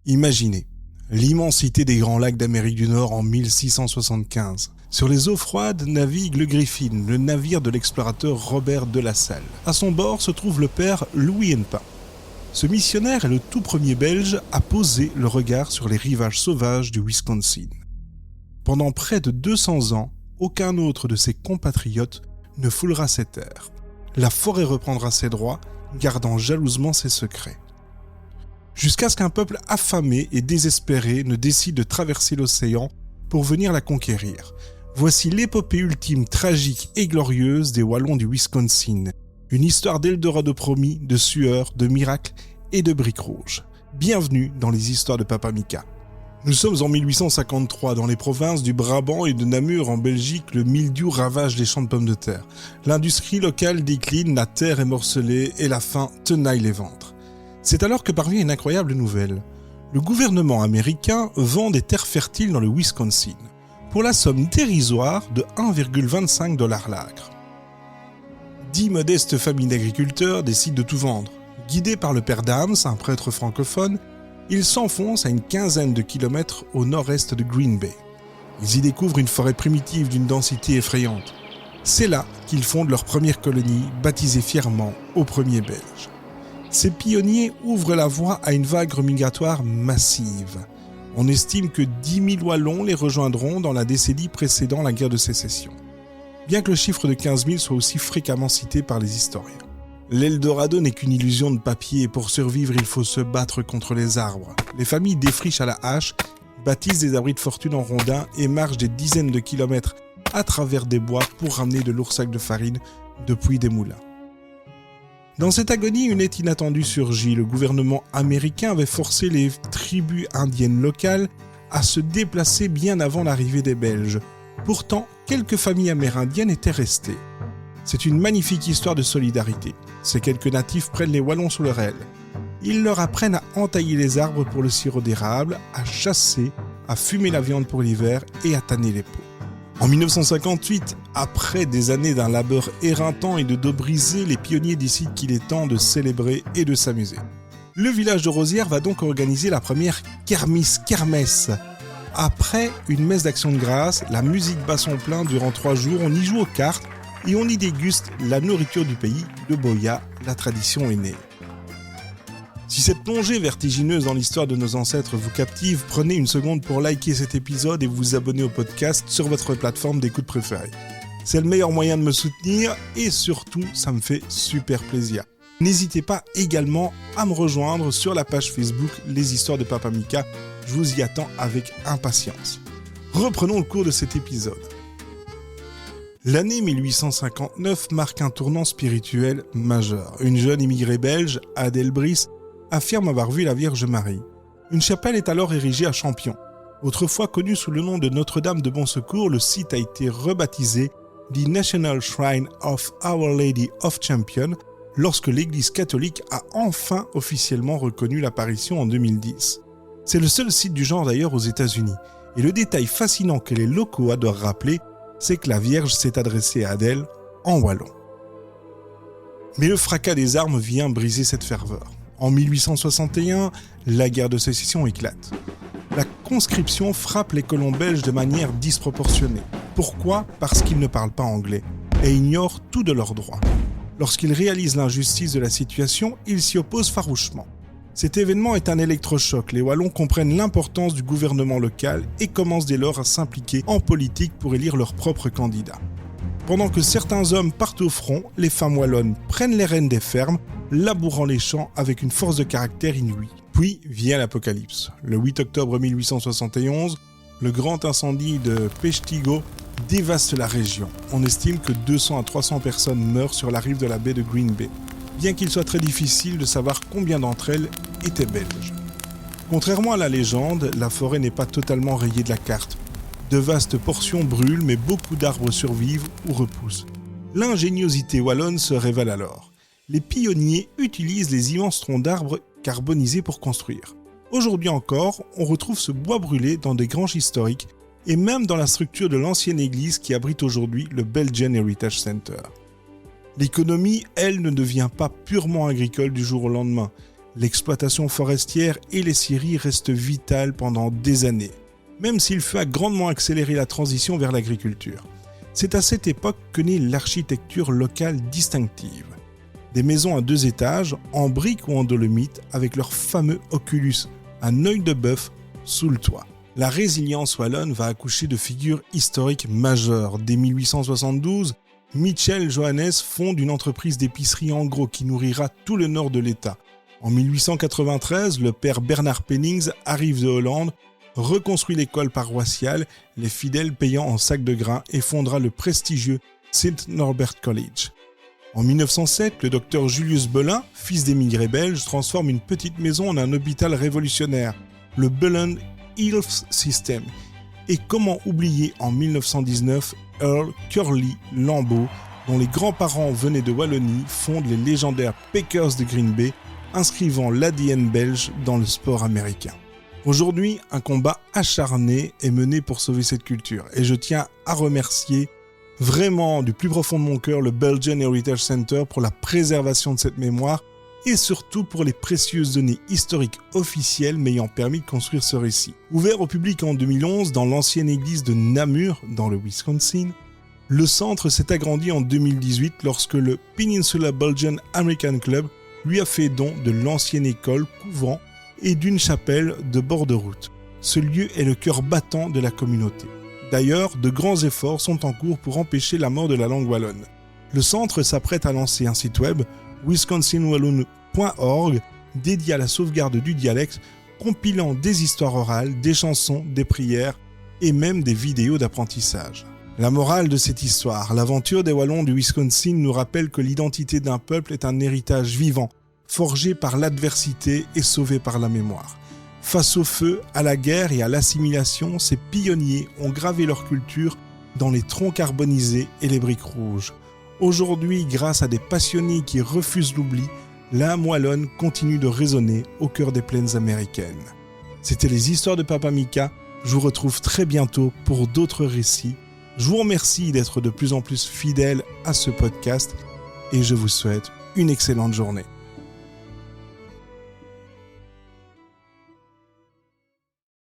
Imaginez l'immensité des Grands Lacs d'Amérique du Nord en 1675. Sur les eaux froides navigue le Griffin, le navire de l'explorateur Robert de La Salle. À son bord se trouve le père Louis Hennepin. Ce missionnaire est le tout premier Belge à poser le regard sur les rivages sauvages du Wisconsin. Pendant près de 200 ans, aucun autre de ses compatriotes ne foulera ces terres. La forêt reprendra ses droits, gardant jalousement ses secrets. Jusqu'à ce qu'un peuple affamé et désespéré ne décide de traverser l'océan pour venir la conquérir. Voici l'épopée ultime, tragique et glorieuse des Wallons du Wisconsin. Une histoire d'Eldorado promis, de sueur, de miracles et de briques rouges. Bienvenue dans les histoires de Papa Mika. Nous sommes en 1853 dans les provinces du Brabant et de Namur en Belgique. Le mildiou ravage les champs de pommes de terre. L'industrie locale décline, la terre est morcelée et la faim tenaille les ventres. C'est alors que parvient une incroyable nouvelle. Le gouvernement américain vend des terres fertiles dans le Wisconsin pour la somme dérisoire de 1,25 $ l'acre. 10 modestes familles d'agriculteurs décident de tout vendre. Guidés par le père Dams, un prêtre francophone, ils s'enfoncent à une quinzaine de kilomètres au nord-est de Green Bay. Ils y découvrent une forêt primitive d'une densité effrayante. C'est là qu'ils fondent leur première colonie, baptisée fièrement aux premiers Belges. Ces pionniers ouvrent la voie à une vague migratoire massive. On estime que 10 000 Wallons les rejoindront dans la décennie précédant la guerre de sécession. Bien que le chiffre de 15 000 soit aussi fréquemment cité par les historiens. L'Eldorado n'est qu'une illusion de papier et pour survivre, il faut se battre contre les arbres. Les familles défrichent à la hache, bâtissent des abris de fortune en rondins et marchent des dizaines de kilomètres à travers des bois pour ramener de lourds sacs de farine depuis des moulins. Dans cette agonie, une aide inattendue surgit. Le gouvernement américain avait forcé les tribus indiennes locales à se déplacer bien avant l'arrivée des Belges. Pourtant, quelques familles amérindiennes étaient restées. C'est une magnifique histoire de solidarité. Ces quelques natifs prennent les Wallons sous leur aile. Ils leur apprennent à entailler les arbres pour le sirop d'érable, à chasser, à fumer la viande pour l'hiver et à tanner les peaux. En 1958, après des années d'un labeur éreintant et de dos brisés, les pionniers décident qu'il est temps de célébrer et de s'amuser. Le village de Rosières va donc organiser la première kermesse. Après une messe d'action de grâce, la musique bat son plein durant 3 jours, on y joue aux cartes et on y déguste la nourriture du pays, le boya, la tradition est née. Si cette plongée vertigineuse dans l'histoire de nos ancêtres vous captive, prenez une seconde pour liker cet épisode et vous abonner au podcast sur votre plateforme d'écoute préférée. C'est le meilleur moyen de me soutenir et surtout, ça me fait super plaisir. N'hésitez pas également à me rejoindre sur la page Facebook Les Histoires de Papa Mika. Je vous y attends avec impatience. Reprenons le cours de cet épisode. L'année 1859 marque un tournant spirituel majeur. Une jeune immigrée belge, Adèle Brice, affirme avoir vu la Vierge Marie. Une chapelle est alors érigée à Champion. Autrefois connu sous le nom de Notre-Dame de Bon Secours, le site a été rebaptisé The National Shrine of Our Lady of Champion lorsque l'Église catholique a enfin officiellement reconnu l'apparition en 2010. C'est le seul site du genre d'ailleurs aux États-Unis. Et le détail fascinant que les locaux adorent rappeler, c'est que la Vierge s'est adressée à Adèle en wallon. Mais le fracas des armes vient briser cette ferveur. En 1861, la guerre de sécession éclate. La conscription frappe les colons belges de manière disproportionnée. Pourquoi ? Parce qu'ils ne parlent pas anglais et ignorent tout de leurs droits. Lorsqu'ils réalisent l'injustice de la situation, ils s'y opposent farouchement. Cet événement est un électrochoc. Les Wallons comprennent l'importance du gouvernement local et commencent dès lors à s'impliquer en politique pour élire leurs propres candidats. Pendant que certains hommes partent au front, les femmes wallonnes prennent les rênes des fermes, labourant les champs avec une force de caractère inouïe. Puis vient l'apocalypse. Le 8 octobre 1871, le grand incendie de Peshtigo dévaste la région. On estime que 200 à 300 personnes meurent sur la rive de la baie de Green Bay, bien qu'il soit très difficile de savoir combien d'entre elles étaient belges. Contrairement à la légende, la forêt n'est pas totalement rayée de la carte. De vastes portions brûlent, mais beaucoup d'arbres survivent ou repoussent. L'ingéniosité wallonne se révèle alors. Les pionniers utilisent les immenses troncs d'arbres carbonisés pour construire. Aujourd'hui encore, on retrouve ce bois brûlé dans des granges historiques et même dans la structure de l'ancienne église qui abrite aujourd'hui le Belgian Heritage Center. L'économie, elle, ne devient pas purement agricole du jour au lendemain. L'exploitation forestière et les scieries restent vitales pendant des années, même si le feu a grandement accéléré la transition vers l'agriculture. C'est à cette époque que naît l'architecture locale distinctive. Des maisons à 2 étages, en briques ou en dolomite, avec leur fameux oculus, un œil de bœuf sous le toit. La résilience wallonne va accoucher de figures historiques majeures. Dès 1872, Michel Johannes fonde une entreprise d'épicerie en gros qui nourrira tout le nord de l'État. En 1893, le père Bernard Pennings arrive de Hollande, reconstruit l'école paroissiale, les fidèles payant en sacs de grains, et fondera le prestigieux St Norbert College. En 1907, le docteur Julius Belin, fils d'émigrés belges, transforme une petite maison en un hôpital révolutionnaire, le Belin Health System. Et comment oublier en 1919 Earl Curly Lambeau, dont les grands-parents venaient de Wallonie, fonde les légendaires Packers de Green Bay, inscrivant l'ADN belge dans le sport américain. Aujourd'hui, un combat acharné est mené pour sauver cette culture, et je tiens à remercier vraiment du plus profond de mon cœur le Belgian Heritage Center pour la préservation de cette mémoire et surtout pour les précieuses données historiques officielles m'ayant permis de construire ce récit. Ouvert au public en 2011 dans l'ancienne église de Namur, dans le Wisconsin, le centre s'est agrandi en 2018 lorsque le Peninsula Belgian American Club lui a fait don de l'ancienne école, couvent et d'une chapelle de bord de route. Ce lieu est le cœur battant de la communauté. D'ailleurs, de grands efforts sont en cours pour empêcher la mort de la langue wallonne. Le centre s'apprête à lancer un site web, wisconsinwalloon.org, dédié à la sauvegarde du dialecte, compilant des histoires orales, des chansons, des prières et même des vidéos d'apprentissage. La morale de cette histoire, l'aventure des Wallons du Wisconsin nous rappelle que l'identité d'un peuple est un héritage vivant, forgé par l'adversité et sauvé par la mémoire. Face au feu, à la guerre et à l'assimilation, ces pionniers ont gravé leur culture dans les troncs carbonisés et les briques rouges. Aujourd'hui, grâce à des passionnés qui refusent l'oubli, l'âme wallonne continue de résonner au cœur des plaines américaines. C'était les histoires de Papa Mika. Je vous retrouve très bientôt pour d'autres récits. Je vous remercie d'être de plus en plus fidèles à ce podcast et je vous souhaite une excellente journée.